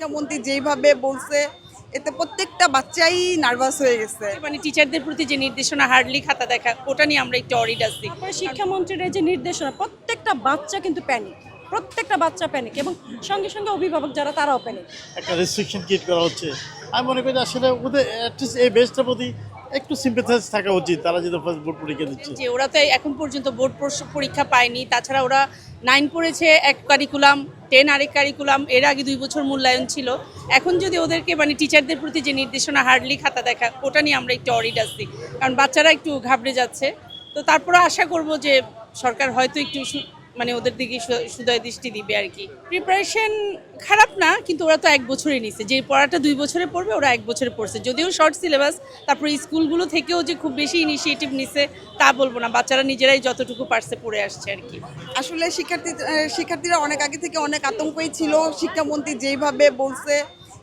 শিক্ষামন্ত্রী যেইভাবে বলছে এতে প্রত্যেকটা বাচ্চাই নার্ভাস হয়ে গেছে। মানে টিচারদের প্রতি যে নির্দেশনা হার্ডলি খাতা দেখা, ওটা নিয়ে আমরা একটু অরিড আছি। তারপরে শিক্ষামন্ত্রীর এই যে নির্দেশনা, প্রত্যেকটা বাচ্চা কিন্তু প্যানিক, প্রত্যেকটা বাচ্চা প্যানিক, এবং সঙ্গে সঙ্গে অভিভাবক যারা তারাও প্যানিক। একটা রেস্ট্রিকশন ক্রিয়েট করা হচ্ছে। আমি মনে করি যে আসলে ওদের অ্যাটলিস্ট এই বেসটার প্রতি একটু সিম্পেথাইজ থাকা উচিত, তারা যেহেতু ফার্স্ট বোর্ড পরীক্ষা দিচ্ছে। যে ওরা তো এখন পর্যন্ত বোর্ড পরীক্ষা পায়নি, তাছাড়া ওরা 9 পড়েছে এক কারিকুলাম, 10 আরেক কারিকুলাম, এর আগে 2 বছর মূল্যায়ন ছিল। এখন যদি ওদেরকে মানে টিচারদের প্রতি যে নির্দেশনা হার্ডলি খাতা দেখা, ওটা নিয়ে আমরা একটু অরিড আছি, কারণ বাচ্চারা একটু ঘাবড়ে যাচ্ছে। তো তারপরে আশা করব যে সরকার হয়তো একটু মানে ওদের দিকে সুদয় দৃষ্টি দিবে আর কি। প্রিপারেশন খারাপ না, কিন্তু ওরা তো 1 বছরই নিছে, যে পড়াটা 2 বছরে পড়বে ওরা 1 বছরে পড়ছে, যদিও শর্ট সিলেবাস। তারপরে স্কুলগুলো থেকেও যে খুব বেশি ইনিশিয়েটিভ নিছে তা বলবো না, বাচ্চারা নিজেরাই যতটুকু পারছে পড়ে আসছে আর কি। আসলে শিক্ষার্থীরা অনেক আগে থেকে অনেক আতঙ্কই ছিল। শিক্ষামন্ত্রী যেইভাবে বলছে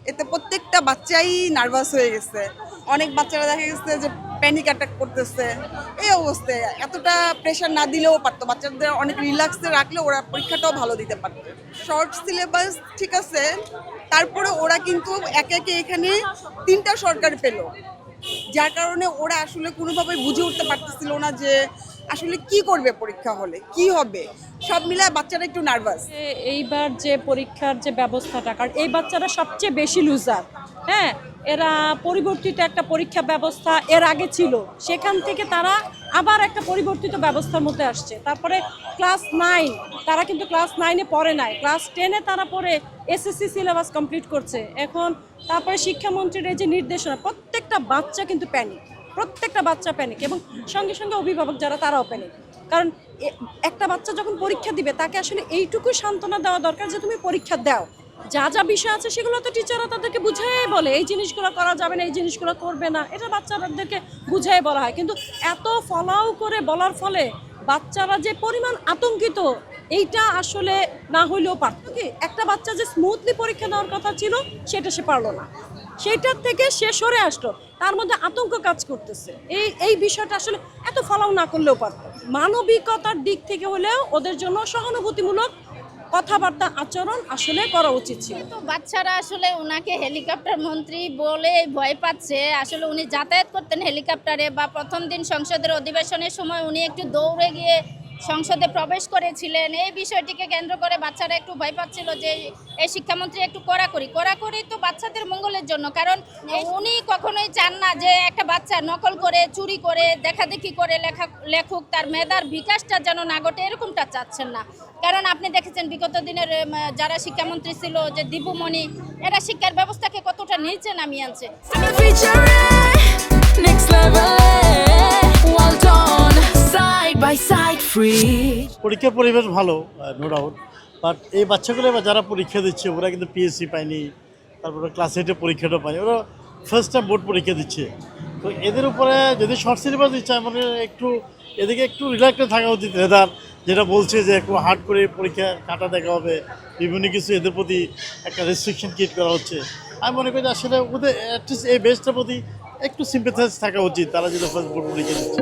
এতে প্রত্যেকটা বাচ্চাই নার্ভাস হয়ে গেছে। অনেক বাচ্চারা দেখা গেছে যে প্যানিক অ্যাটাক করতেছে। এই অবস্থায় এতটা প্রেশার না দিলেও পারতো, বাচ্চাদের অনেক রিল্যাক্সে রাখলে ওরা পরীক্ষাটাও ভালো দিতে পারতো। শর্ট সিলেবাস ঠিক আছে, তারপরে ওরা কিন্তু একে একে এখানে 3টা সরকার পেল, যার কারণে ওরা আসলে কোনোভাবে বুঝে উঠতে পারতেছিল না যে আসলে কি করবে, পরীক্ষা হলে কি হবে। সব মিলায় বাচ্চারা একটু নার্ভাস। এইবার যে পরীক্ষার যে ব্যবস্থাটা, কারণ এই বাচ্চারা সবচেয়ে বেশি লুজার। হ্যাঁ, এরা পরিবর্তিত একটা পরীক্ষা ব্যবস্থা এর আগে ছিল, সেখান থেকে তারা আবার একটা পরিবর্তিত ব্যবস্থার মধ্যে আসছে। তারপরে ক্লাস 9, তারা কিন্তু ক্লাস 9-এ পড়ে নাই, ক্লাস 10-এ তারা পড়ে এসএসসি সিলেবাস কমপ্লিট করছে এখন। তারপরে শিক্ষামন্ত্রীর এই যে নির্দেশনা, প্রত্যেকটা বাচ্চা কিন্তু প্যানিক, প্রত্যেকটা বাচ্চা প্যানিক, এবং সঙ্গে সঙ্গে অভিভাবক যারা তারাও প্যানিক। কারণ একটা বাচ্চা যখন পরীক্ষা দিবে তাকে আসলে এইটুকু সান্ত্বনা দেওয়া দরকার যে তুমি পরীক্ষা দাও, যা যা বিষয় আছে সেগুলো তো টিচাররা তাদেরকে বুঝাই বলে, এই জিনিসগুলো করা যাবে না, এই জিনিসগুলো করবে না, এটা বাচ্চাদেরকে বুঝাই বলা হয়। কিন্তু এত ফলাও করে বলার ফলে বাচ্চারা যে পরিমাণ আতঙ্কিত, এইটা আসলে না হইলেও পারত। কি একটা বাচ্চা যে স্মুথলি পরীক্ষা দেওয়ার কথা ছিল সেটা সে পারলো না, সেইটার থেকে সে সরে আসলো, তার মধ্যে আতঙ্ক কাজ করতেছে। এই বিষয়টা আসলে এত ফলাও না করলেও পারত। মানবিকতার দিক থেকে হলেও ওদের জন্য সহানুভূতিমূলক কথাবার্তা আচরণ আসলে করা উচিত ছিল। তো বাচ্চারা আসলে ওনাকে হেলিকপ্টার মন্ত্রী বলে ভয় পাচ্ছে। আসলে উনি যাতায়াত করতেন হেলিকপ্টারে, বা প্রথম দিন সংসদের অধিবেশনের সময় উনি একটু দৌড়ে গিয়ে সংসদে প্রবেশ করেছিলেন। এই বিষয়টিকে কেন্দ্র করে বাচ্চারা একটু ভয় পাচ্ছিল যে এই শিক্ষামন্ত্রী একটু কড়াকড়ি তো বাচ্চাদের মঙ্গলের জন্য, কারণ উনি কখনোই চান না যে একটা বাচ্চা নকল করে, চুরি করে, দেখাদেখি করে লেখুক, তার মেধার বিকাশটা যেন না ঘটে, এরকমটা চাচ্ছেন না। কারণ আপনি দেখেছেন বিগত দিনের যারা শিক্ষামন্ত্রী ছিল, যে দীপুমণি, এরা শিক্ষার ব্যবস্থাকে কতটা নিচে নামিয়ে আনছে। পরীক্ষার পরিবেশ ভালো, নো ডাউট, বাট এই বাচ্চাগুলো বা যারা পরীক্ষা দিচ্ছে ওরা কিন্তু পিএসসি পায়নি, তারপরে ক্লাস 8-এ পরীক্ষাটা পায়নি, ওরা ফার্স্ট টাইম বোর্ড পরীক্ষা দিচ্ছে। তো এদের উপরে যদি শর্ট সিলেবাস দিচ্ছে, আমাদের একটু এদিকে একটু রিল্যাক্সে থাকা উচিত। রেদার যেটা বলছে যে একটু হার্ড করে পরীক্ষা কাটা দেখা হবে, বিভিন্ন কিছু এদের প্রতি একটা রেস্ট্রিকশন ক্রিয়েট করা হচ্ছে। আমি মনে করি যে আসলে ওদের অ্যাটলিস্ট এই বেসটার প্রতি একটু সিম্পেথাইজ থাকা উচিত, তারা যেটা ফার্স্ট বোর্ড পরীক্ষা দিচ্ছে।